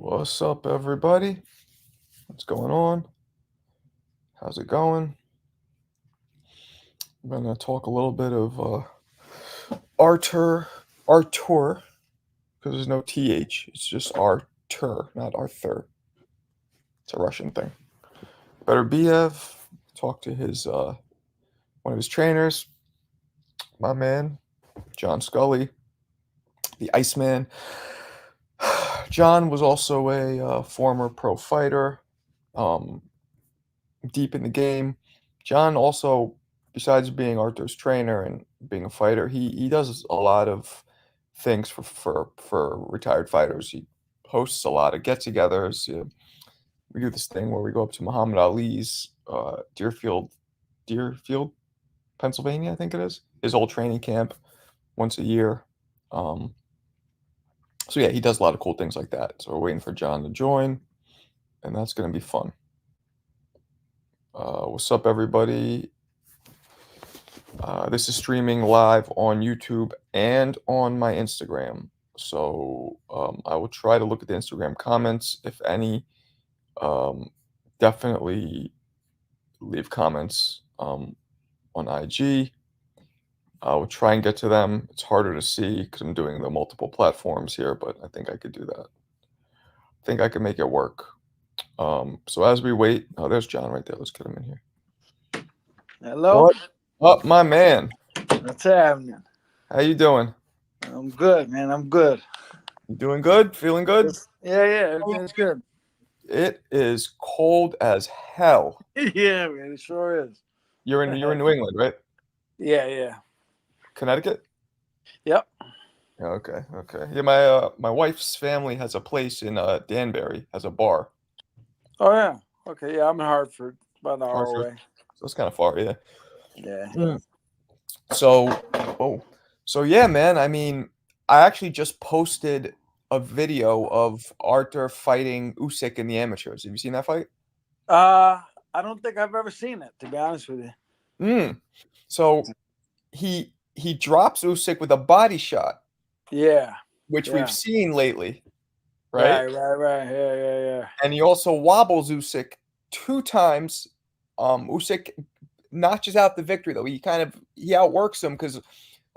What's up, everybody? What's going on? How's it going? I'm gonna talk a little bit of Artur, because there's no th. It's just Artur, not Arthur. It's a Russian thing. Beterbiev. Talk to his one of his trainers, my man, John Scully, the Iceman. John was also a former pro fighter. Um, Deep in the game. John also, besides being Arthur's trainer and being a fighter, he does a lot of things for retired fighters. He hosts a lot of get-togethers. We do this thing where we go up to Muhammad Ali's Deerfield, Pennsylvania, I think it is, his old training camp once a year. Um, so yeah, he does a lot of cool things like that. So we're waiting for John to join, and that's going to be fun. What's up, everybody? This is streaming live on YouTube and on my Instagram. So I will try to look at the Instagram comments, if any. Definitely leave comments on IG. I will try and get to them. It's harder to see because I'm doing the multiple platforms here, but I think I could do that. I think I could make it work. So as we wait, oh, there's John right there. Let's get him in here. Hello? What up, my man? What's happening? How you doing? I'm good, man. I'm good. You doing good? Feeling good? Yeah, everything's good. It is cold as hell. Yeah, man, it sure is. You're in New England, right? Yeah. Connecticut? Yep. Okay. Yeah, my wife's family has a place in Danbury, has a bar. Oh, yeah. Okay, yeah, I'm in Hartford, about an hour Hartford. away. So it's kind of far, yeah. Yeah. So yeah, man. I mean, I actually just posted a video of Artur fighting Usyk in the amateurs. Have you seen that fight? I don't think I've ever seen it, to be honest with you. So he drops Usyk with a body shot. Yeah. Which we've seen lately, Right. right? Yeah. And he also wobbles Usyk 2 times. Usyk notches out the victory, though. He outworks him because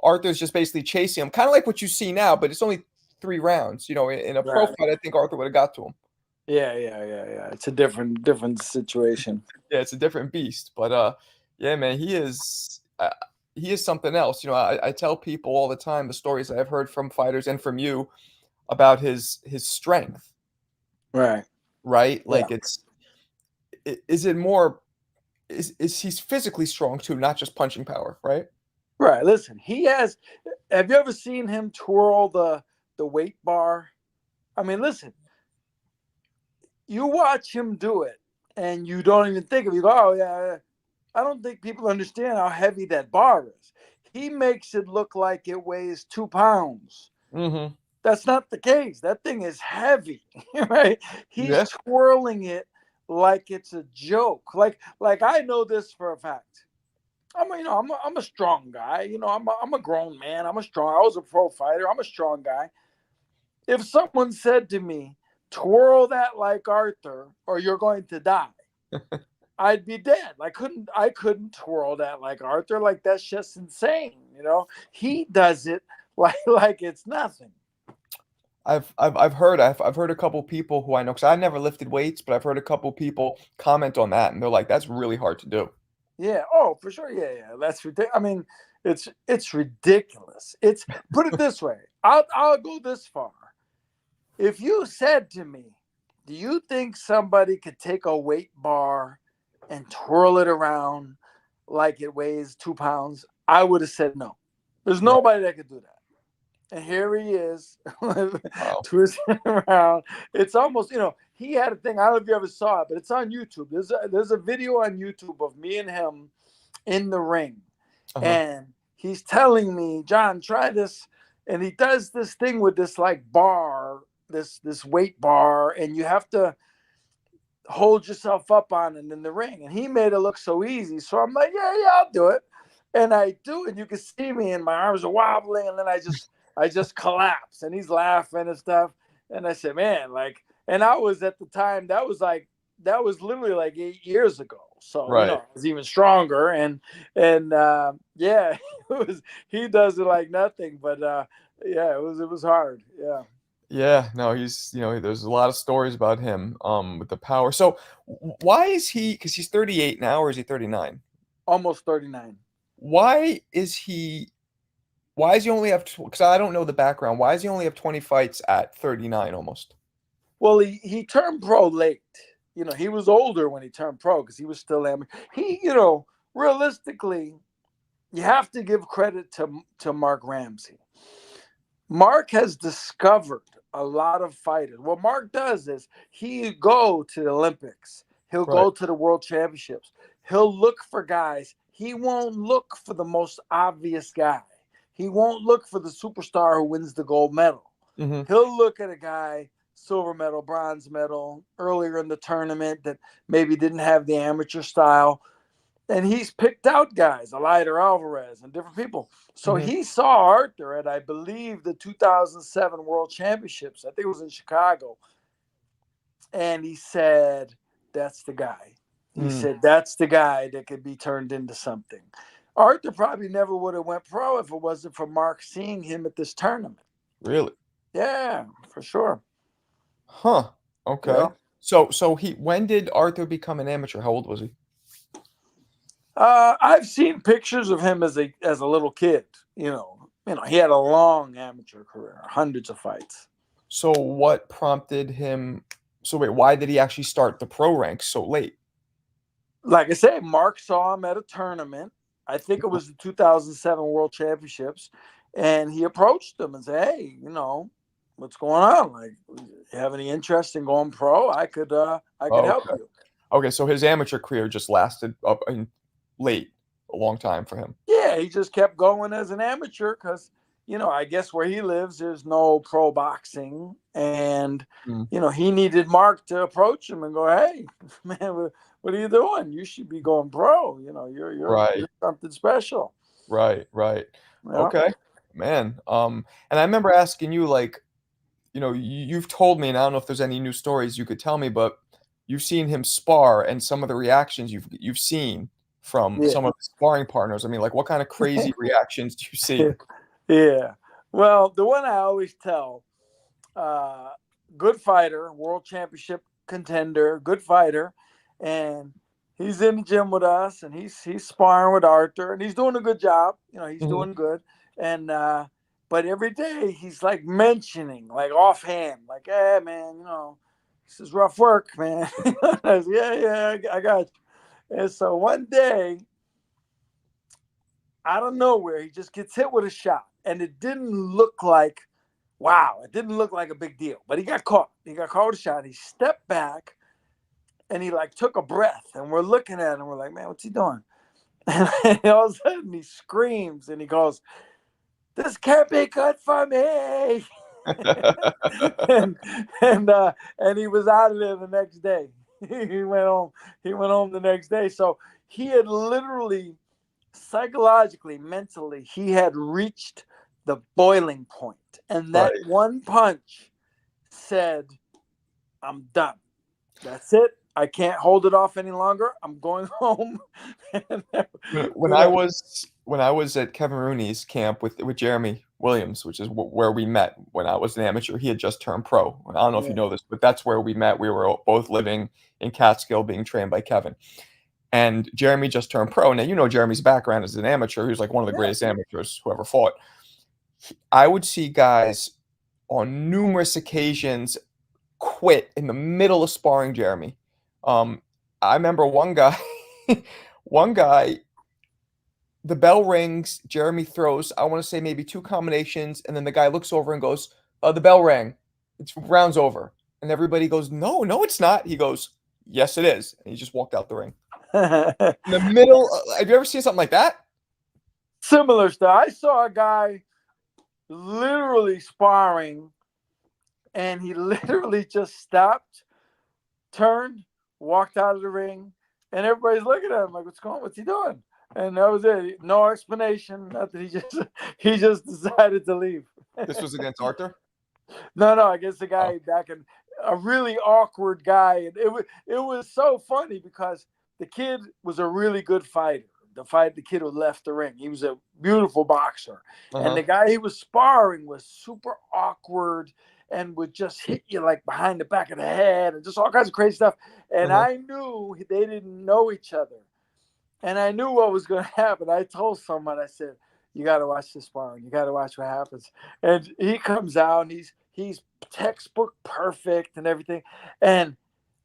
Arthur's just basically chasing him, kind of like what you see now, but it's only 3 rounds. In a pro fight, I think Arthur would have got to him. Yeah. It's a different situation. Yeah, it's a different beast. But yeah, man, he is something else. I tell people all the time the stories I've heard from fighters and from you about his strength. Right. Like is it more is he's physically strong too, not just punching power, right? Right. Listen, have you ever seen him twirl the weight bar? I mean, listen, you watch him do it and you don't even think of it. You go, oh, yeah. I don't think people understand how heavy that bar is. He makes it look like it weighs 2 pounds. Mm-hmm. That's not the case. That thing is heavy, right? He's twirling it like it's a joke. Like I know this for a fact. I'm a strong guy. I'm a grown man. I was a pro fighter. I'm a strong guy. If someone said to me, twirl that like Arthur or you're going to die, I'd be dead. I couldn't twirl that like Arthur. Like, that's just insane. He does it like it's nothing. I've heard a couple people who I know, because I never lifted weights, but I've heard a couple people comment on that, and they're like, that's really hard to do. Yeah. Oh, for sure. Yeah. That's ridiculous. I mean, it's ridiculous. Put it this way. I'll go this far. If you said to me, do you think somebody could take a weight bar and twirl it around like it weighs 2 pounds? I would have said no. There's nobody that could do that. And here he is, twisting around. It's almost, he had a thing. I don't know if you ever saw it, but it's on YouTube. There's a video on YouTube of me and him in the ring. Uh-huh. And he's telling me, John, try this. And he does this thing with this like bar, this weight bar, and you have to hold yourself up on it in the ring. And he made it look so easy. So I'm like, yeah, I'll do it. And I do it. You can see me and my arms are wobbling. And then I just collapse, and he's laughing and stuff. And I said, man, like, and I was at the time, that was literally like 8 years ago. So, Right. I was even stronger, and yeah, it was, he does it like nothing, but yeah, it was hard. Yeah. Yeah, no, he's there's a lot of stories about him with the power. So why is he, because he's 38 now, or is he 39? Almost 39. Why is he why does he only have, because I don't know the background. Why does he only have 20 fights at 39 almost? Well, he turned pro late. He was older when he turned pro because he was still amateur. Realistically, you have to give credit to Mark Ramsey. Mark has discovered a lot of fighters. What Mark does is he go to the Olympics. He'll Right. go to the World Championships. He'll look for guys. He won't look for the most obvious guy. He won't look for the superstar who wins the gold medal. Hmm. He'll look at a guy, silver medal, bronze medal, earlier in the tournament that maybe didn't have the amateur style. And he's picked out guys, Elider Alvarez and different people. So Hmm. he saw Arthur at, I believe, the 2007 World Championships. I think it was in Chicago. And he said, that's the guy. He Mm, said, that's the guy that could be turned into something. Arthur probably never would have went pro if it wasn't for Mark seeing him at this tournament. really? Yeah, for sure. Huh. Okay. Yeah. So when did Arthur become an amateur? How old was he? I've seen pictures of him as a little kid. He had a long amateur career, hundreds of fights. So what prompted him? So wait, why did he actually start the pro ranks so late? Like I say, Mark saw him at a tournament. I think it was the 2007 World Championships, and he approached him and said, "Hey, what's going on? Like, you have any interest in going pro? I could help Okay. you." Okay, so his amateur career just lasted up in late, a long time for him. Yeah, he just kept going as an amateur because, I guess where he lives, there's no pro boxing. And, Mm. he needed Mark to approach him and go, hey, man, what are you doing? You should be going pro. You're Right, something special. right, right. Yeah. Okay, man. And I remember asking you, like, you've told me, and I don't know if there's any new stories you could tell me, but you've seen him spar, and some of the reactions you've seen from Yeah. some of his sparring partners. I mean, like, what kind of crazy reactions do you see? Yeah. Well, the one I always tell, uh, good fighter, world championship contender, good fighter, and he's in the gym with us, and he's sparring with Arthur, and he's doing a good job. He's Mhm. doing good, and but every day he's like mentioning, like offhand, like, "Hey, man, this is rough work, man." I said, yeah, I got you. And so one day, out of nowhere, he just gets hit with a shot, and it didn't look like, wow, it didn't look like a big deal, but he got caught. He got caught with a shot. He stepped back and he like took a breath, and we're looking at him. We're like, man, what's he doing? And all of a sudden he screams and he goes, "This can't be good for me." and and he was out of there the next day. he went home. He went home the next day. So he had literally, psychologically, mentally, he had reached the boiling point, and that Right. one punch said, I'm done. That's it. I can't hold it off any longer. I'm going home. And, When I was at Kevin Rooney's camp with Jeremy Williams, which is where we met when I was an amateur. He had just turned pro. And I don't know if you yeah, know this, but that's where we met. We were both living in Catskill, being trained by Kevin. And Jeremy just turned pro. Now Jeremy's background as an amateur. He was like one of the yeah. greatest amateurs who ever fought. I would see guys on numerous occasions quit in the middle of sparring Jeremy. Um, I remember one guy, one guy, the bell rings, Jeremy throws, I want to say maybe two combinations, and then the guy looks over and goes, the bell rang. It's round's over. And everybody goes, no, no, it's not. He goes, yes, it is. And he just walked out the ring. In the middle, have you ever seen something like that? Similar stuff. I saw a guy literally sparring, and he literally just stopped, turned, walked out of the ring, and everybody's looking at him like, "What's going on? What's he doing?" And that was it. No explanation. Nothing. He just decided to leave. This was against Arthur? No, I guess the Oh, guy back in a really awkward guy, and it was so funny because the kid was a really good fighter. The kid who left the ring, he was a beautiful boxer, and Uh-huh. the guy he was sparring was super awkward and would just hit you like behind the back of the head and just all kinds of crazy stuff. And Uh-huh. I knew they didn't know each other, and I knew what was going to happen. I told someone, I said, "You got to watch this sparring. You got to watch what happens." And he comes out, and he's textbook perfect and everything, and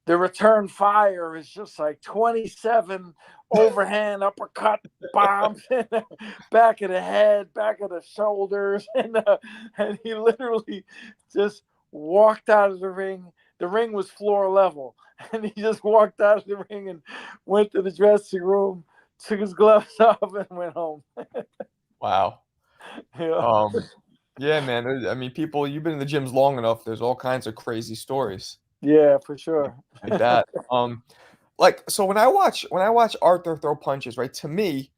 the return fire is just like 27 overhand uppercut bombs in the back of the head, back of the shoulders, and he literally just walked out of the ring. The ring was floor level, and he just walked out of the ring and went to the dressing room, took his gloves off, and went home. Wow. Yeah, Yeah, man. I mean, people, you've been in the gyms long enough. There's all kinds of crazy stories yeah, for sure. like that. Like so when I watch Arthur throw punches, right? To me,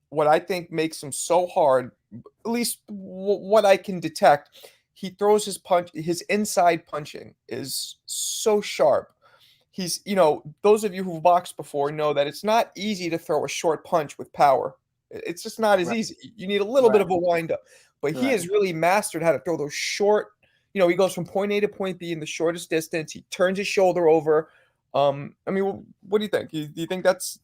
what I think makes him so hard, at least what I can detect, he throws his inside punching is so sharp. Those of you who've boxed before know that it's not easy to throw a short punch with power. It's just not as Right, easy. You need a little bit right, of a wind up. But he right. has really mastered how to throw those short, he goes from point A to point B in the shortest distance. He turns his shoulder over. I mean, what do you think? Do you think that's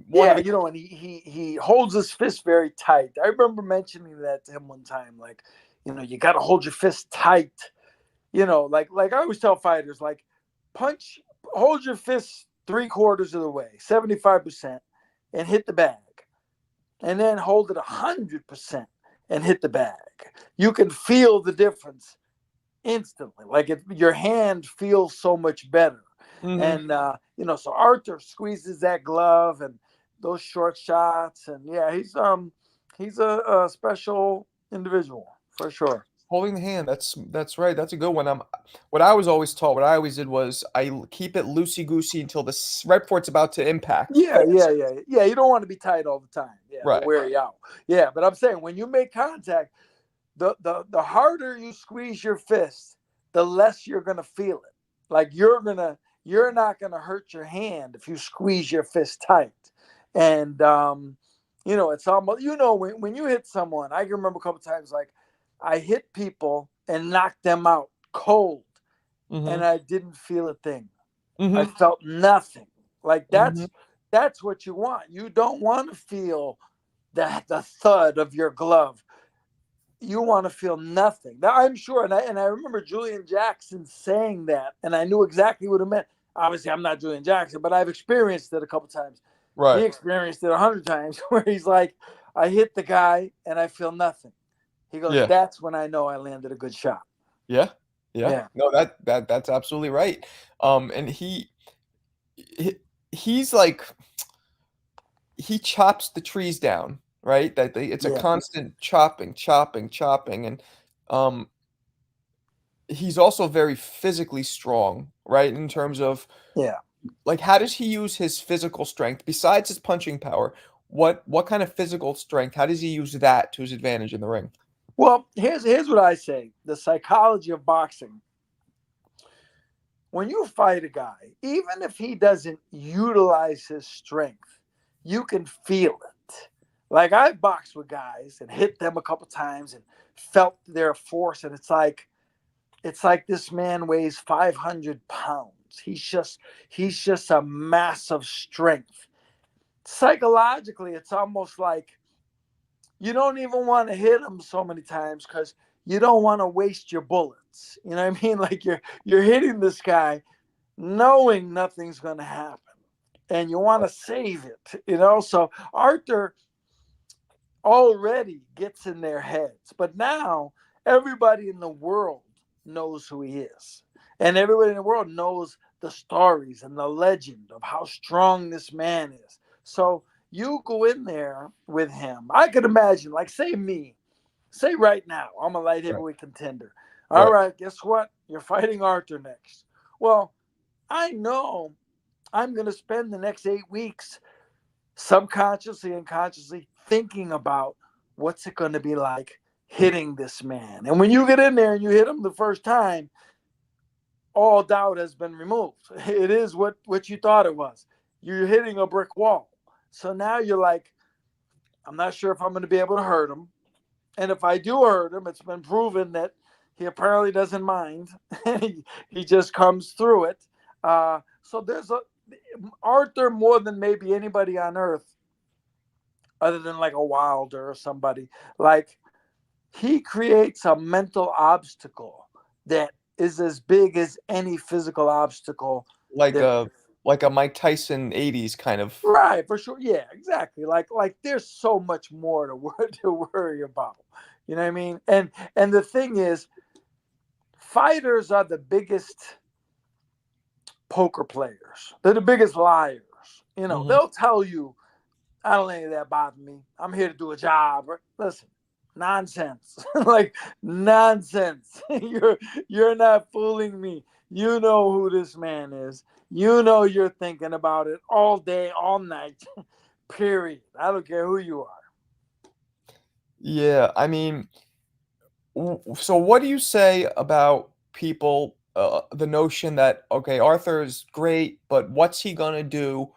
one of Yeah, the and he holds his fist very tight. I remember mentioning that to him one time, like, you got to hold your fist tight. Like I always tell fighters, like, hold your fist 3/4 of the way, 75%, and hit the bag, and then hold it 100% and hit the bag. You can feel the difference instantly. Like your hand feels so much better. Mhm. And so Arthur squeezes that glove and those short shots, and yeah, he's a special individual for sure. Holding the hand, that's right. That's a good one. What I was always taught, what I always did was keep it loosey goosey until right before it's about to impact. Yeah, yeah, yeah, yeah. You don't want to be tight all the time. Yeah, it'll Right. wear you out. Yeah, but I'm saying when you make contact, the harder you squeeze your fist, the less you're gonna feel it. Like you're not gonna hurt your hand if you squeeze your fist tight. And it's almost when you hit someone. I can remember a couple times like I hit people and knocked them out cold, and Mhm. I didn't feel a thing. I Mhm. felt nothing. Like Mhm. that's what you want. You don't want to feel the thud of your glove. You want to feel nothing. Now, I'm sure, and I remember Julian Jackson saying that, and I knew exactly what it meant. Obviously, I'm not Julian Jackson, but I've experienced it a couple times. He Right. experienced it 100 times, where he's like, I hit the guy and I feel nothing. He goes, Yeah. that's when I know I landed a good shot. Yeah. Yeah. Yeah, No, that's absolutely right. And he he's like he chops the trees down, right? It's a yeah, constant chopping, chopping, chopping, and um he's also very physically strong, right? In terms of yeah. like how does he use his physical strength besides his punching power? What kind of physical strength? How does he use that to his advantage in the ring? Well, here's what I say: the psychology of boxing. When you fight a guy, even if he doesn't utilize his strength, you can feel it. Like I've boxed with guys and hit them a couple times and felt their force, and it's like this man weighs 500 pounds. He's just a massive strength. Psychologically, it's almost like you don't even want to hit him so many times because you don't want to waste your bullets. You know what I mean? Like you're hitting this guy knowing nothing's going to happen, and you want to save it. So Arthur already gets in their heads, but now everybody in the world knows who he is, and everybody in the world knows the stories and the legend of how strong this man is. So you go in there with him. I could imagine, like, say right now I'm a light Right. heavyweight contender. All Right. right, guess what, you're fighting Arthur next. Well, I know I'm going to spend the next 8 weeks subconsciously and consciously thinking about what's it going to be like hitting this man. And when you get in there and you hit him the first time, all doubt has been removed. It is what you thought it was. You're hitting a brick wall. So now you're like, I'm not sure if I'm going to be able to hurt him. And if I do hurt him, it's been proven that he apparently doesn't mind. he just comes through it. So there's Arthur, more than maybe anybody on earth, other than like a Wilder or somebody, like he creates a mental obstacle that is as big as any physical obstacle. Like That a Mike Tyson 80s kind of. Right, for sure. Yeah, exactly. Like there's so much more to worry about. You know what I mean? And the thing is, fighters are the biggest poker players. They're the biggest liars. You know, Hmm. they'll tell you, I don't let any of that bother me. I'm here to do a job. Listen, nonsense. Like nonsense. You're not fooling me. You know who this man is. You know you're thinking about it all day, all night. Period. I don't care who you are. Yeah, I mean, so what do you say about people, the notion that, okay, Arthur's great, but what's he gonna do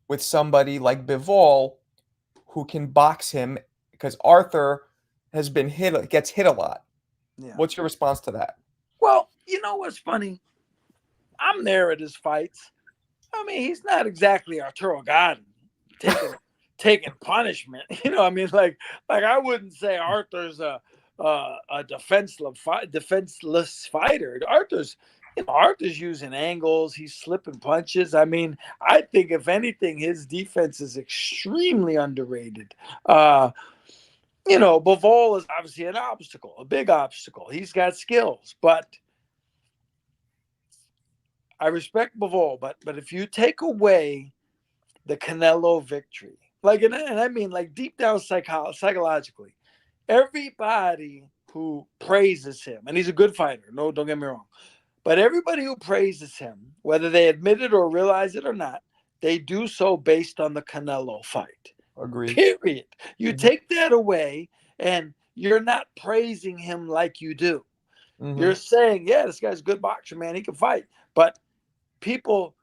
with somebody like Bivol who can box him? Because Arthur has been gets hit a lot. Yeah. What's your response to that? Well, you know what's funny? I'm there at his fights. I mean, he's not exactly Arturo Gatti taking punishment. You know, I mean, like I wouldn't say Arthur's a defenseless fighter. Arthur's using angles. He's slipping punches. I mean, I think if anything, his defense is extremely underrated. Bivol is obviously an obstacle, a big obstacle. He's got skills, but I respect Bivol. But if you take away the Canelo victory, and I mean like deep down psychologically, everybody who praises him, and he's a good fighter. No, don't get me wrong. But everybody who praises him, whether they admit it or realize it or not, they do so based on the Canelo fight. Agreed. Period. You Hmm. take that away, and you're not praising him like you do. Hmm. You're saying, yeah, this guy's a good boxer, man. He can fight. But people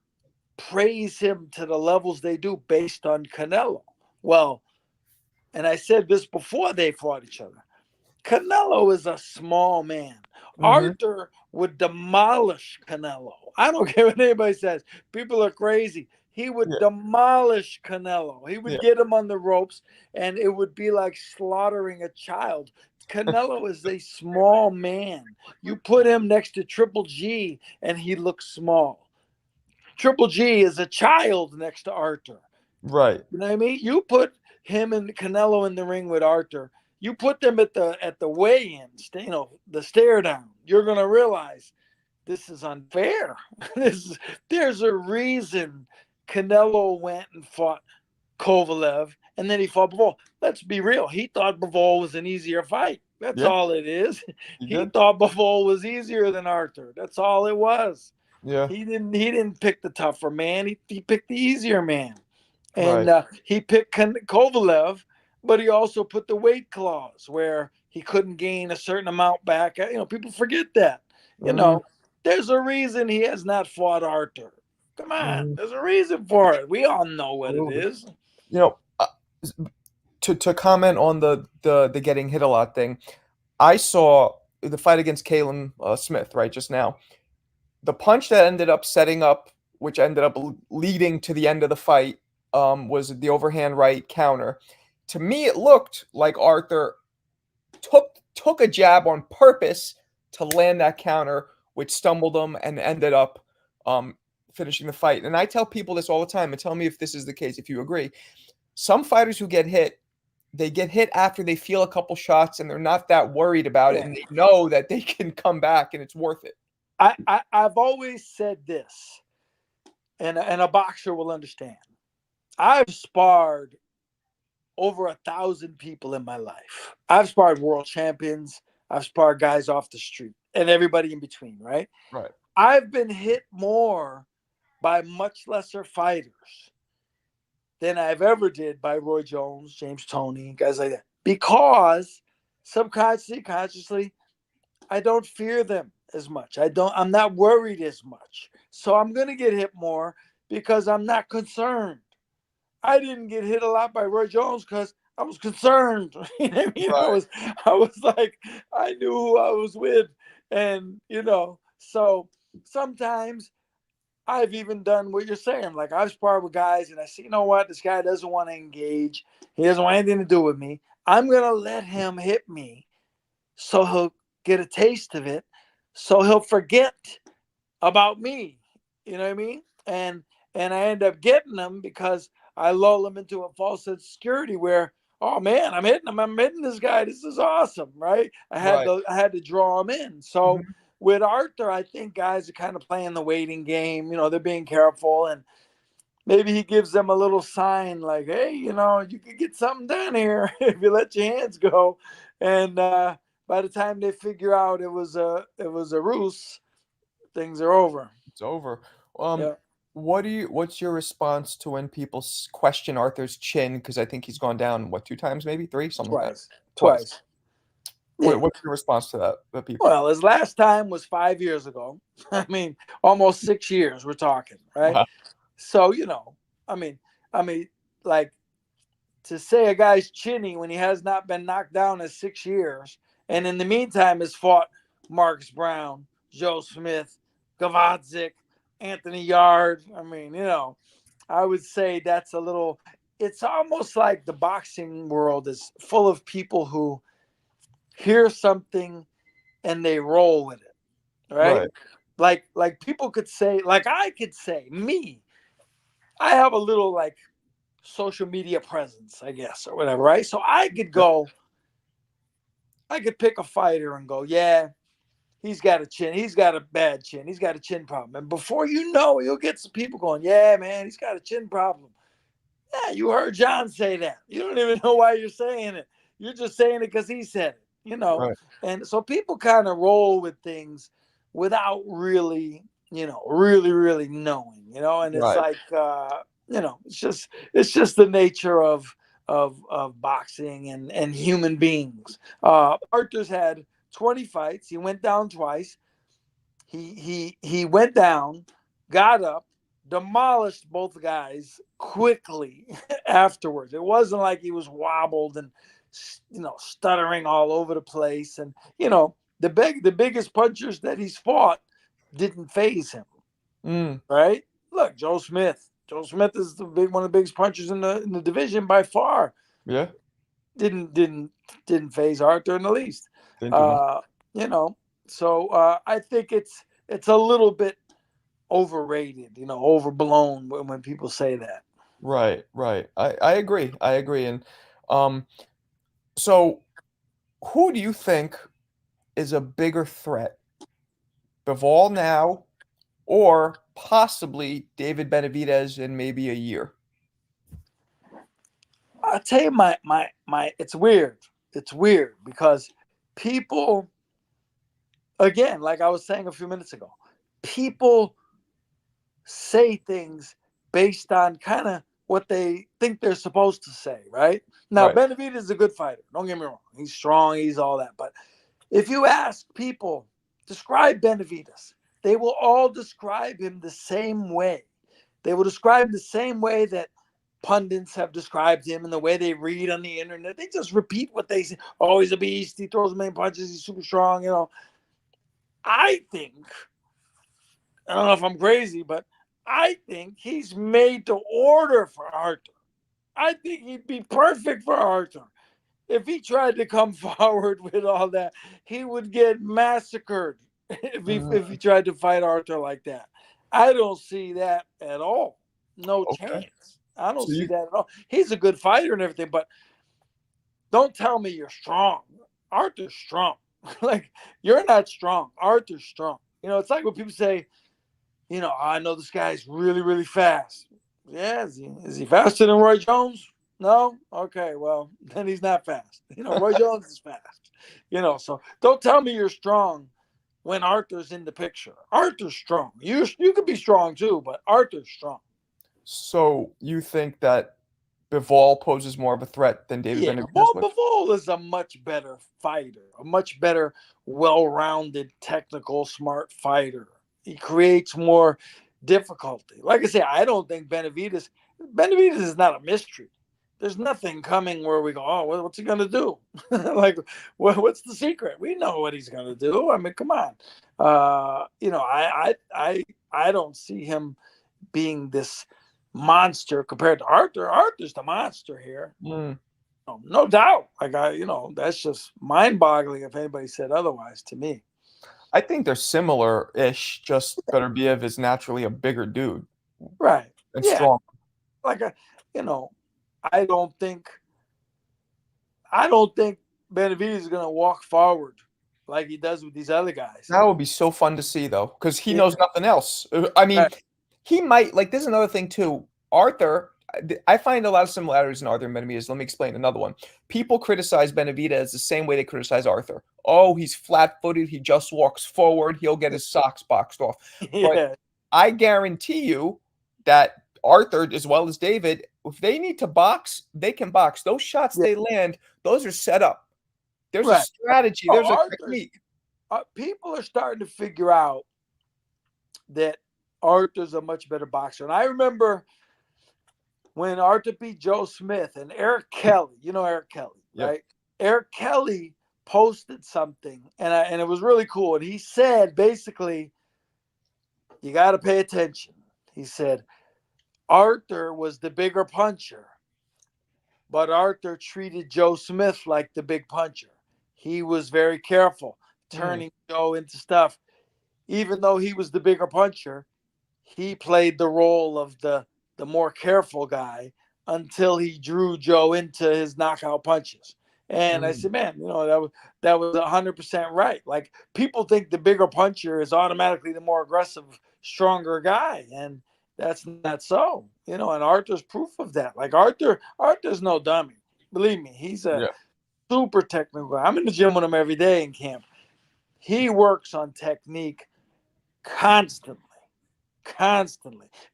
praise him to the levels they do based on Canelo. Well, and I said this before they fought each other. Canelo is a small man. Hmm. Arthur would demolish Canelo. I don't care what anybody says. People are crazy. He would Yeah. demolish Canelo. He would Yeah. get him on the ropes, and it would be like slaughtering a child. Canelo is a small man. You put him next to Triple G, and he looks small. Triple G is a child next to Arthur. Right. You know what I mean? You put him and Canelo in the ring with Arthur. You put them at the weigh-ins, the stare down. You're gonna realize this is unfair. There's a reason Canelo went and fought Kovalev, and then he fought Bivol. Let's be real. He thought Bivol was an easier fight. That's Yeah, all it is. he He did. thought Bivol was easier than Arthur. That's all it was. Yeah. He didn't pick the tougher man. He picked the easier man. And Right. he picked Kovalev, but he also put the weight clause where he couldn't gain a certain amount back. People forget that. You Hmm. know, there's a reason he has not fought Arthur. Come on, Hmm. there's a reason for it. We all know what it Absolutely. is. You know, to comment on the getting hit a lot thing, I saw the fight against Kalen Smith right just now. The punch that ended up setting up, which ended up leading to the end of the fight, was the overhand right counter. To me, it looked like Arthur took a jab on purpose to land that counter, which stumbled him and ended up um, finishing the fight. And I tell people this all the time, and tell me if this is the case, if you agree. Some fighters who get hit, they get hit after they feel a couple shots and they're not that worried about it, Yeah, and they know that they can come back and it's worth it. I've always said this, and a boxer will understand. I've sparred over 1,000 people in my life. I've sparred world champions. I've sparred guys off the street and everybody in between, right? Right. I've been hit more by much lesser fighters than I've ever did by Roy Jones, James Toney, guys like that. Because subconsciously, consciously, I don't fear them. as much. I'm not worried as much. So I'm going to get hit more because I'm not concerned. I didn't get hit a lot by Roy Jones because I was concerned. You know what I mean? Right. I was like, I knew who I was with. And, so sometimes I've even done what you're saying. Like I've sparred with guys and I see, you know what? This guy doesn't want to engage. He doesn't want anything to do with me. I'm going to let him hit me so he'll get a taste of it. So he'll forget about me. You know what I mean? And I end up getting them because I lull them into a false sense of security where, oh man, I'm hitting this guy. This is awesome, right? Right. I had to draw him in. So Mhm. with Arthur, I think guys are kind of playing the waiting game. They're being careful, and maybe he gives them a little sign like, hey, you could get something done here if you let your hands go. And by the time they figure out it was a ruse, things are over. It's over. Um, Yeah. what's your response to when people question Arthur's chin? Because I think he's gone down, what, two times, maybe three, something like that. Twice. Twice. Twice. Yeah. What's your response to that? The people. Well, his last time was 5 years ago. I mean, almost 6 years we're talking, right? Wow. So, I mean, I mean, like to say a guy's chinny when he has not been knocked down in 6 years, and in the meantime has fought Marcus Brown, Joe Smith, Gavadzik, Anthony Yard. I mean, I would say that's a little. It's almost like the boxing world is full of people who hear something and they roll with it, right? Right. Like people could say, like I could say, me, I have a little like social media presence, I guess, or whatever, right? So Yep. I could pick a fighter and go, yeah, he's got a chin, he's got a bad chin, he's got a chin problem. And before you know, you'll get some people going, yeah, man, he's got a chin problem. Yeah, you heard John say that. You don't even know why you're saying it. You're just saying it because he said it. Right. And so people kind of roll with things without really, really, really knowing. And it's Right. like, it's just the nature of boxing and human beings. Arthur's had 20 fights. He went down twice. He went down, got up, demolished both guys quickly afterwards. It wasn't like he was wobbled and stuttering all over the place. And the biggest punchers that he's fought didn't phase him. Mm. Right? Look, Joe Smith. Joe Smith is one of the biggest punchers in the division by far. Yeah. Didn't phase Arthur in the least. Didn't do nothing. Uh, you know, so I think it's a little bit overrated, overblown when people say that. Right. Right. I agree. I agree. And um, so who do you think is a bigger threat, Bivol now, or possibly David Benavidez in maybe a year? I'll tell you my it's weird. It's weird because people, again, like I was saying a few minutes ago, people say things based on kind of what they think they're supposed to say, right? Now, Right. Benavidez is a good fighter. Don't get me wrong. He's strong. He's all that. But if you ask people, describe Benavidez, they will all describe him the same way. They will describe him the same way that pundits have described him and the way they read on the internet. They just repeat what they say. Oh, he's a beast. He throws a million punches. He's super strong. I think, I don't know if I'm crazy, but I think he's made to order for Arthur. I think he'd be perfect for Arthur. If he tried to come forward with all that, he would get massacred if he Mm, tried to fight Arthur like that. I don't see that at all. No okay. chance. I don't So see you that at all. He's a good fighter and everything, but don't tell me you're strong. Arthur's strong. Like you're not strong. Arthur's strong. It's like when people say, I know this guy's really, really fast. Yeah, is he faster than Roy Jones? No? Okay, well, then he's not fast. Roy Jones is fast. So don't tell me you're strong when Arthur's in the picture. Arthur's strong. You could be strong too, but Arthur's strong. so you think that Bivol poses more of a threat than David Yeah, Benavidez would. Bivol is a much better fighter, a much better, well-rounded, technical, smart fighter. He creates more difficulty. Like I say, I don't think Benavidez is not a mystery. There's nothing coming where we go, oh, what's he gonna do? Like, what's the secret? We know what he's gonna do. I mean, come on. I don't see him being this monster compared to Arthur. Arthur's the monster here. Mm. No doubt. That's just mind-boggling if anybody said otherwise to me. I think they're similar-ish. Just Beterbiev is naturally a bigger dude Right. and Yeah. strong. Like you know, I don't think Benavidez is gonna walk forward like he does with these other guys. That would be so fun to see, though, because he Yeah. knows nothing else. I mean, Right. he might like. There's another thing too. Arthur, I find a lot of similarities in Arthur and Benavidez. Let me explain another one. People criticize Benavidez the same way they criticize Arthur. Oh, he's flat-footed. He just walks forward. He'll get his socks boxed off. But Yeah. I guarantee you that Arthur, as well as David, if they need to box, they can box. Those shots Yeah. they land, those are set up. There's a Right. strategy. Oh, There's a Arthur's technique. People are starting to figure out that Arthur's a much better boxer. And I remember when Arthur beat Joe Smith and Eric Kelly, Eric Kelly, Yeah. right? Eric Kelly posted something and it was really cool. And he said, basically, you got to pay attention. He said, Arthur was the bigger puncher, but Arthur treated Joe Smith like the big puncher. He was very careful, turning Joe into stuff. Even though he was the bigger puncher, he played the role of the more careful guy until he drew Joe into his knockout punches. And I said, man, that was 100% right. Like, people think the bigger puncher is automatically the more aggressive, stronger guy, and that's not so. And Arthur's proof of that. Like, Arthur's no dummy. Believe me, he's a Yeah. super technical guy. I'm in the gym with him every day in camp. He works on technique constantly.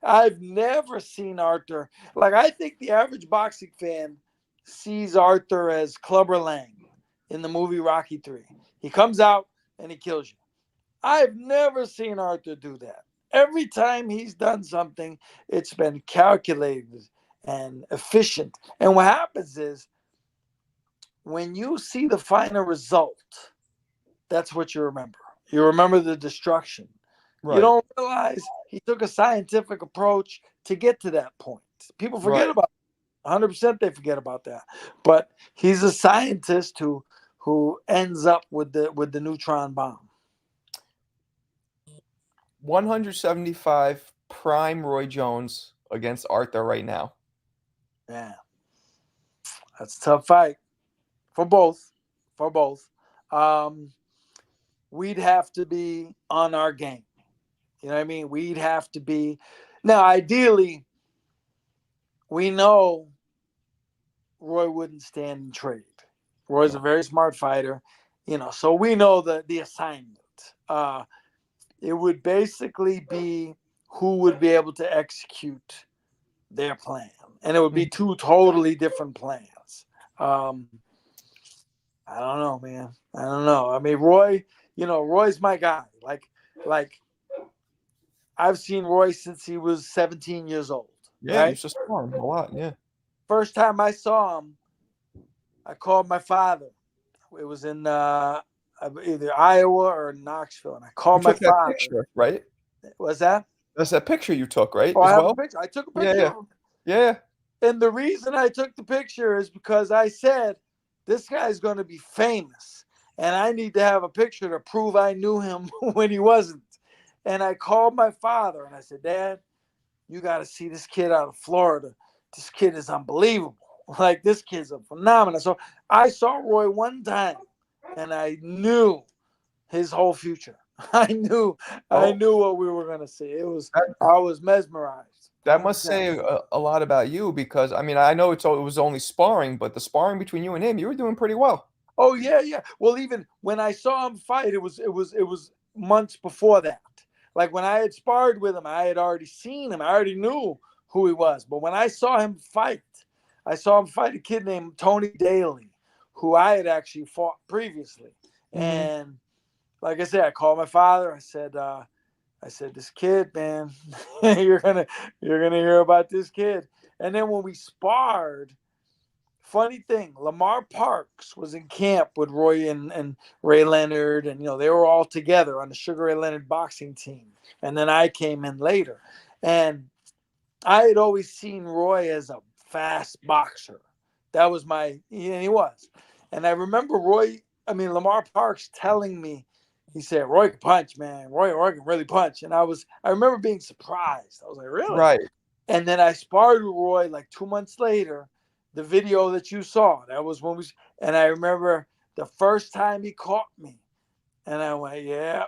I've never seen Arthur. Like, I think the average boxing fan sees Arthur as Clubber Lang in the movie Rocky 3. He comes out and he kills you. I've never seen Arthur do that. Every time he's done something, it's been calculated and efficient. And what happens is, when you see the final result, that's what you remember. You remember the destruction. Right. You don't realize he took a scientific approach to get to that point. People forget about it. 100% they forget about that. But he's a scientist who ends up with the neutron bomb. 175 prime Roy Jones against Arthur right now. Yeah. That's a tough fight for both. We'd have to be on our game. You know what I mean? We'd have to be. Now, ideally, we know Roy wouldn't stand and trade. Roy's a very smart fighter, so we know the assignment. It would basically be who would be able to execute their plan. And it would be two totally different plans. I don't know, man. I don't know. I mean, Roy's my guy. Like I've seen Roy since he was 17 years old. Yeah, right? you used to spar him a lot. Yeah. First time I saw him, I called my father. It was in either Iowa or Knoxville, and I called You my took that father. picture, right? Was that? That's that picture you took, right? Oh, I as have well? a picture. I took a picture Yeah. of him. Yeah. And the reason I took the picture is because I said, this guy's going to be famous, and I need to have a picture to prove I knew him when he wasn't. And I called my father, and I said, Dad, you got to see this kid out of Florida. This kid is unbelievable. Like, this kid's a phenomenon. So I saw Roy one time, and I knew his whole future. I knew what we were going to see. I was mesmerized. That must 100%. say a lot about you because, I mean, I know it was only sparring, but the sparring between you and him, you were doing pretty well. Oh yeah. Well, even when I saw him fight, it was months before that. Like, when I had sparred with him, I had already seen him. I already knew who he was. But when I saw him fight, I saw him fight a kid named Tony Daly, who I had actually fought previously. Mm-hmm. And like I said, I called my father. I said, this kid, man, you're gonna hear about this kid. And then when we sparred, funny thing, Lamar Parks was in camp with Roy and Ray Leonard, and they were all together on the Sugar Ray Leonard boxing team. And then I came in later, and I had always seen Roy as a fast boxer. That was and he was. And I remember Lamar Parks telling me, he said, Roy can punch, man. Roy can really punch. And I remember being surprised. I was like, really? Right. And then I sparred with Roy like 2 months later. The video that you saw, that was and I remember the first time he caught me. And I went, yeah,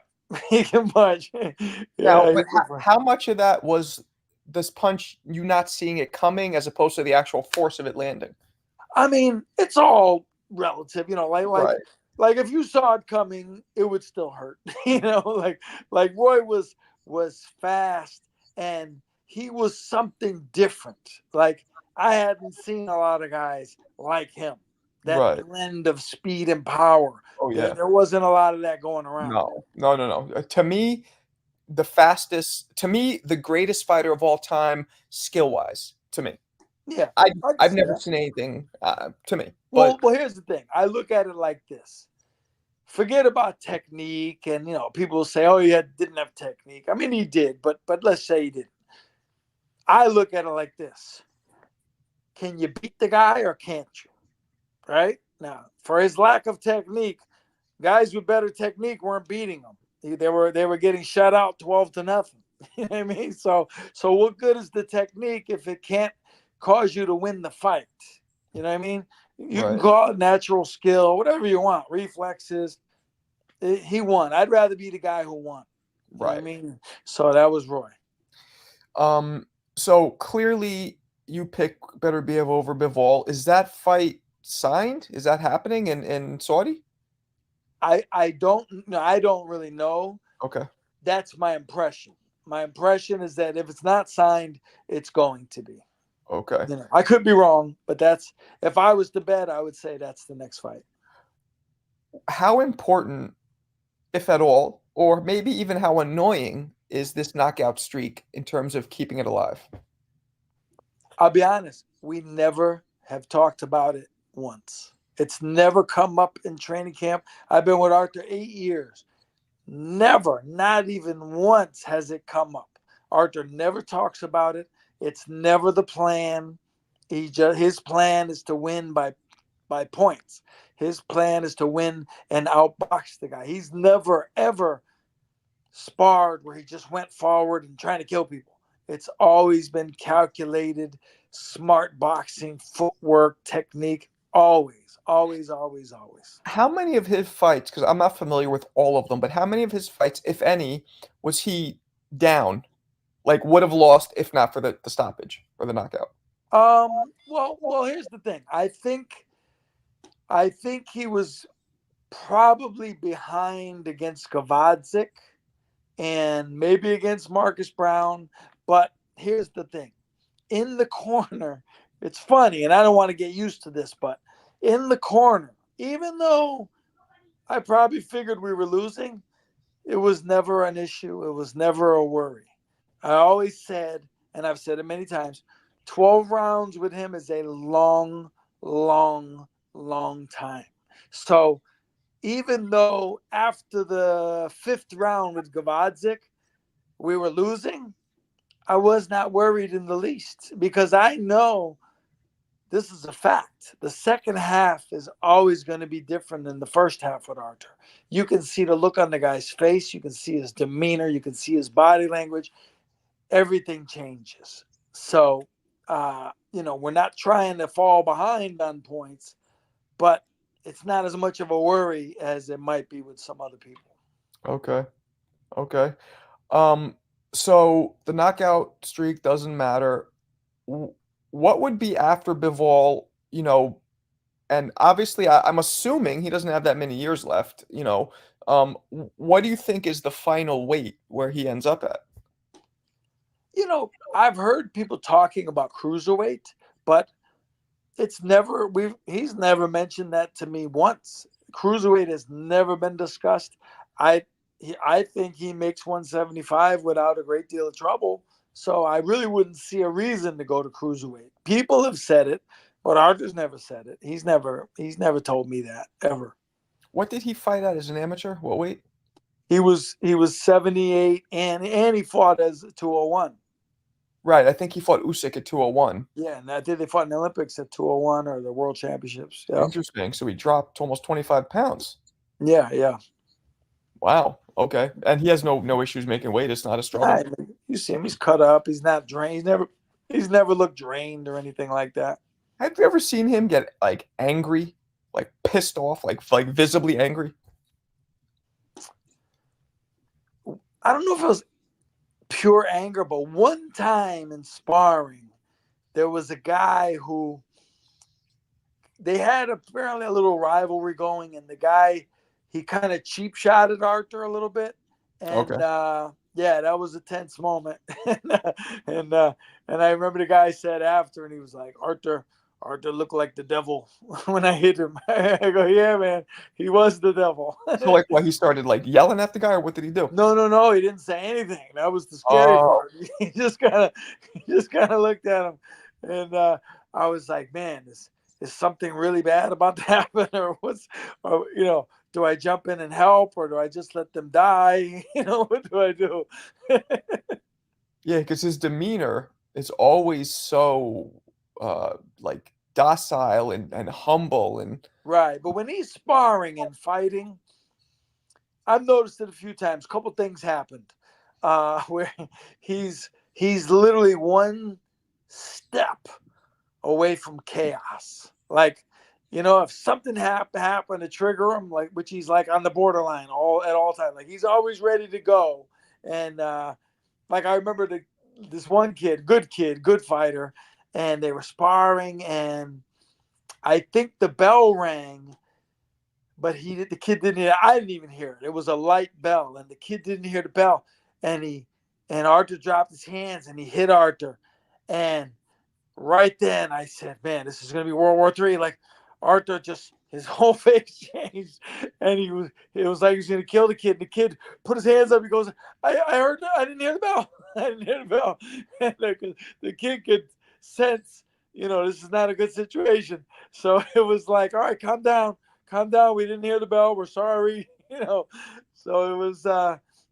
he can punch. Now, Yeah, he but can punch. how much of that was this punch you not seeing it coming as opposed to the actual force of it landing? I mean, it's all relative, Right. like if you saw it coming, it would still hurt. Like Roy was fast, and he was something different. Like I hadn't seen a lot of guys like him. That Right. blend of speed and power. Oh There, yeah. there wasn't a lot of that going around. No. No, no, no. To me, the greatest fighter of all time, skill wise, to me. Yeah, I I can I've see never that. seen anything to me. But Well, here's the thing. I look at it like this. Forget about technique, and people say, "Oh, didn't have technique." I mean, he did, but let's say he didn't. I look at it like this: can you beat the guy or can't you? Right now, for his lack of technique, guys with better technique weren't beating him. They were getting shut out 12-0. You know what I mean? So what good is the technique if it can't cause you to win the fight? You know what I mean? You can right, call it natural skill, whatever you want, reflexes. He won. I'd rather be the guy who won. You know what I right. mean? So that was Roy. Um, so clearly you pick Beterbiev over Bivol. Is that fight signed? Is that happening in Saudi? I don't really know. Okay. That's my impression. My impression is that if it's not signed, it's going to be. Okay. I could be wrong, but that's if I was to bet, I would say that's the next fight. How important, if at all, or maybe even how annoying is this knockout streak in terms of keeping it alive? I'll be honest, we never have talked about it once. It's never come up in training camp. I've been with Arthur 8 years. Never, not even once has it come up. Arthur never talks about it. It's never the plan. His plan is to win by points. His plan is to win and outbox the guy. He's never ever sparred where he just went forward and trying to kill people. It's always been calculated, smart boxing, footwork, technique. Always, always, always, always. How many of his fights, because I'm not familiar with all of them, but how many of his fights, if any, was he down? Like would have lost if not for the stoppage or the knockout? Well, here's the thing. I think he was probably behind against Gavadzik and maybe against Marcus Brown. But here's the thing. In the corner, it's funny, and I don't want to get used to this, but in the corner, even though I probably figured we were losing, it was never an issue. It was never a worry. I always said, and I've said it many times, 12 rounds with him is a long, long, long time. So even though after the fifth round with Gavadzik, we were losing, I was not worried in the least because I know this is a fact. The second half is always going to be different than the first half with Artur. You can see the look on the guy's face. You can see his demeanor. You can see his body language. Everything changes. So, we're not trying to fall behind on points, but it's not as much of a worry as it might be with some other people. Okay. Okay. Um, so the knockout streak doesn't matter. W- What would be after Bivol, and obviously I'm assuming he doesn't have that many years left, what do you think is the final weight where he ends up at? I've heard people talking about cruiserweight, but he's never mentioned that to me once. Cruiserweight has never been discussed. I think he makes 175 without a great deal of trouble. So I really wouldn't see a reason to go to cruiserweight. People have said it, but Arthur's never said it. He's never told me that ever. What did he fight at as an amateur? What weight? He was 78 and he fought as 201. Right. I think he fought Usyk at 201. Yeah, and I think they fought in the Olympics at 201 or the World Championships. Yeah. Interesting. So he dropped almost 25 pounds. Yeah, yeah. Wow. Okay. And he has no issues making weight. It's not a struggle. You see him, he's cut up, he's not drained. He's never looked drained or anything like that. Have you ever seen him get like angry, like pissed off, like visibly angry? I don't know if it was pure anger, but one time in sparring, there was a guy who they had apparently a little rivalry going, and the guy he kind of cheap shotted Arthur a little bit, Okay. and yeah, that was a tense moment. and and I remember the guy said after, and he was like, Arthur looked like the devil when I hit him. I go, yeah, man, he was the devil. So like why he started like yelling at the guy or what did he do? No, he didn't say anything. That was the scary Oh, part. He just kind of looked at him, and I was like, man, is something really bad about to happen, or do I jump in and help, or do I just let them die? What do I do? yeah, because his demeanor is always so like docile and humble and Right, but when he's sparring and fighting, I've noticed it a few times. A couple things happened where he's literally one step away from chaos. Like, if something happened to trigger him, like which he's like on the borderline at all times. Like he's always ready to go. And like I remember this one kid, good fighter, and they were sparring, and I think the bell rang, but the kid didn't hear. I didn't even hear it. It was a light bell, and the kid didn't hear the bell, and Arthur dropped his hands and he hit Arthur, and right then I said, man, this is going to be World War III. Like Arthur his whole face changed, and it was like he was going to kill the kid. And the kid put his hands up. He goes, I heard, I didn't hear the bell. I didn't hear the bell. And the kid could sense, this is not a good situation. So it was like, all right, calm down. Calm down. We didn't hear the bell. We're sorry. So it was,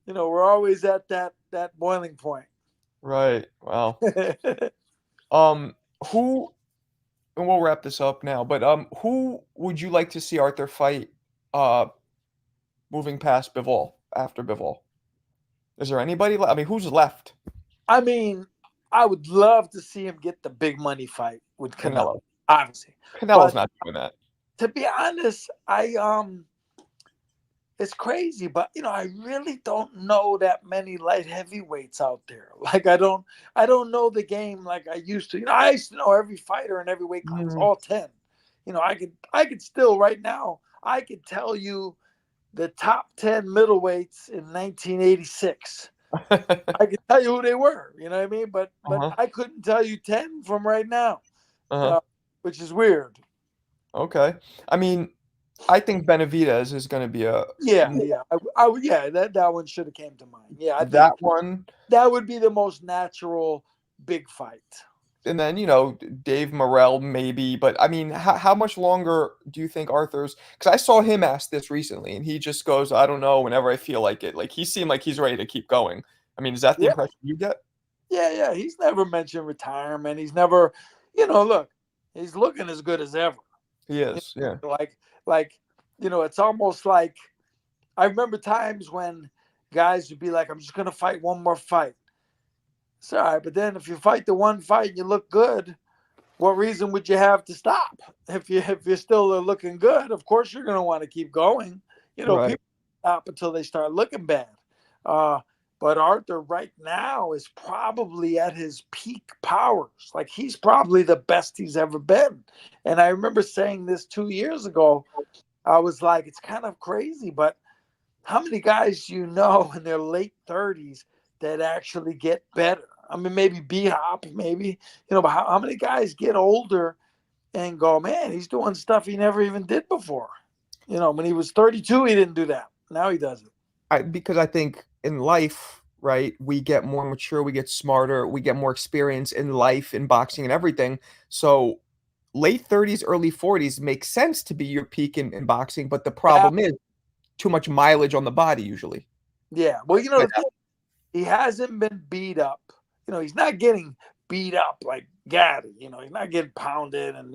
we're always at that boiling point. right. Wow. Um, who and we'll wrap this up now, but who would you like to see Arthur fight uh moving past Bivol after Bivol? Is there anybody I mean, who's left? I mean, I would love to see him get the big money fight with Canelo, Canelo. obviously. Canelo's But not doing that. to be honest, it's crazy, but I really don't know that many light heavyweights out there. Like I don't know the game like I used to. I used to know every fighter in every weight class, Mm. all 10. I could still right now, I could tell you the top 10 middleweights in 1986. I could tell you who they were, you know what I mean? But Uh-huh. I couldn't tell you 10 from right now, Uh-huh. which is weird. Okay. I mean, I think Benavidez is going to be a Yeah. Yeah, that one should have came to mind. Yeah, I think that one, that would be the most natural big fight. and then Dave Morrell maybe, but I mean, how much longer do you think Arthur's? Because I saw him ask this recently, and he just goes, "I don't know. Whenever I feel like it." Like he seemed like he's ready to keep going. I mean, is that the Yeah, impression you get? yeah. He's never mentioned retirement. He's never, look, he's looking as good as ever. He is. Yeah. Like, it's almost like I remember times when guys would be like, I'm just gonna fight one more fight. It's all right, but then if you fight the one fight and you look good, what reason would you have to stop? If you're still looking good, of course you're gonna want to keep going. Right. People stop until they start looking bad. Uh, but Arthur right now is probably at his peak powers. Like he's probably the best he's ever been. And I remember saying this 2 years ago. I was like, it's kind of crazy, but how many guys do you know in their late 30s that actually get better? I mean, maybe B Hop, maybe, but how many guys get older and go, man, he's doing stuff he never even did before. You know, when he was 32, he didn't do that. Now he does it. Because I think in life, right, we get more mature, we get smarter, we get more experience in life, in boxing, and everything. So late 30s, early 40s makes sense to be your peak in boxing, but the Yeah. problem is too much mileage on the body usually. Yeah. Well, you know, the thing, he hasn't been beat up. You know, he's not getting beat up like Gaddy. You know, he's not getting pounded, and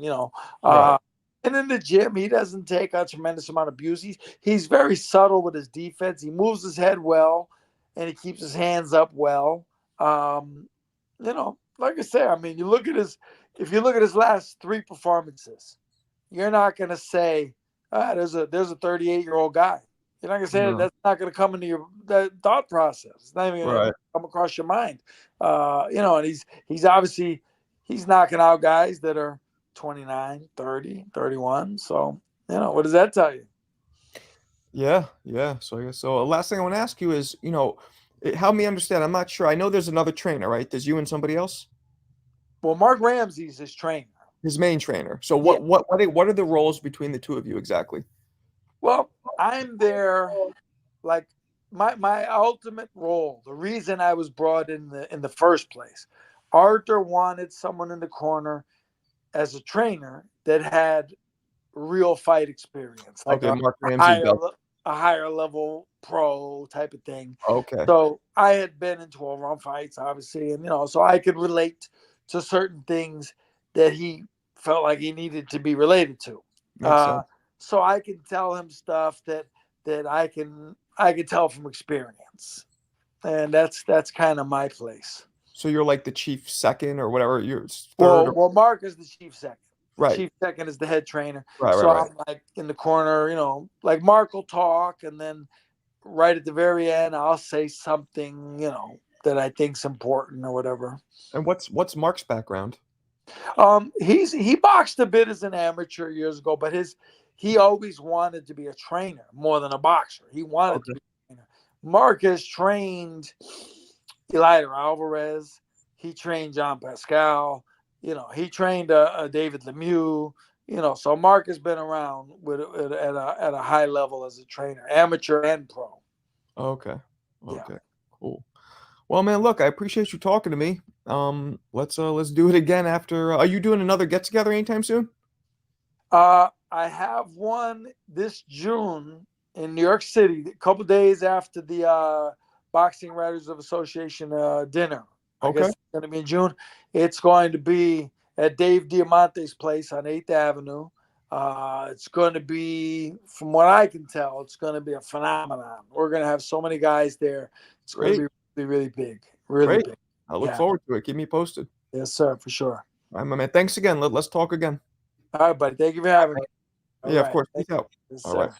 Right. and in the gym, he doesn't take a tremendous amount of abuse. He's very subtle with his defense. He moves his head well, and he keeps his hands up well. You know, like I say, I mean, if you look at his last three performances, you're not going to say, there's a 38-year-old guy. You're not going to say No. that's not going to come into your that thought process. It's not even going Right. to come across your mind. You know, and he's obviously he's knocking out guys that are 29, 30, 31. So, you know, what does that tell you? Yeah, yeah. So I guess so. Last thing I want to ask you is, help me understand. I'm not sure. I know there's another trainer, right? There's you and somebody else, Well, Mark Ramsey's his trainer. his main trainer. So Yeah. what are the roles between the two of you exactly? Well, I'm there like my ultimate role, the reason I was brought in the first place. Arthur wanted someone in the corner as a trainer that had real fight experience, like Okay, a, Mark a Ramsey higher does. a higher level pro type of thing. Okay, So I had been in 12-round fights, obviously, and so I could relate to certain things that he felt like he needed to be related to. makes Uh, sense. so I can tell him stuff that I can tell from experience, and that's kind of my place. So you're like the chief second or whatever. You're third. Well, Mark is the chief second. The Right, chief second is the head trainer. right, right, So right. I'm like in the corner, like Mark will talk, and then right at the very end, I'll say something, that I think's important or whatever. And what's Mark's background? He boxed a bit as an amateur years ago, but he always wanted to be a trainer more than a boxer. He wanted to Okay, be a trainer. Mark has trained Elida Alvarez. He trained John Pascal. He trained David Lemieux. So Mark has been around at a high level as a trainer, amateur and pro. okay, Yeah. okay. Cool. Well, man, look, I appreciate you talking to me. Let's do it again after. Are you doing another get together anytime soon? I have one this June in New York City, a couple days after the Boxing Writers of Association dinner. I guess Okay. it's going to be in June. It's going to be at Dave Diamante's place on 8th Avenue. It's going to be, from what I can tell, it's going to be a phenomenon. We're going to have so many guys there. It's going to Great, be really, really big. Really great. big. I look Yeah. forward to it. Keep me posted. Yes, sir, for sure. All right, my man. Thanks again. Let's talk again. All right, buddy. Thank you for having me. All Yeah, of right. course. Thank Peace out. you. Yes, All right. sir.